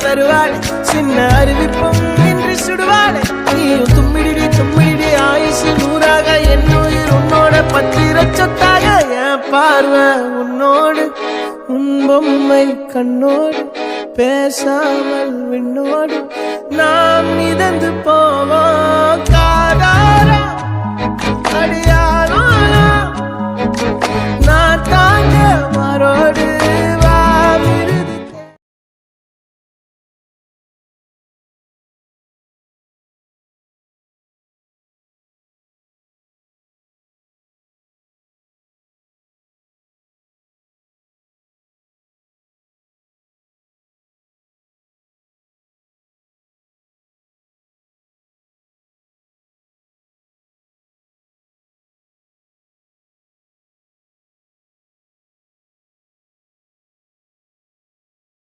தருவாள் சின்ன அறிவிப்பும் இன்று சுடுவாள் நீயும் தும்மிடி தும்மிடி ஆயுசு நூறாக என் உயிர் உன்னோட பத்திர சொத்தாக என் பார்வை உன்னோடு உன் பொம்மை கண்ணோடு பேசாமல் விண்ணோடு நாம் மிதந்து போவோம் காதாரா அடியாரோ நான் தாங்க மாறோ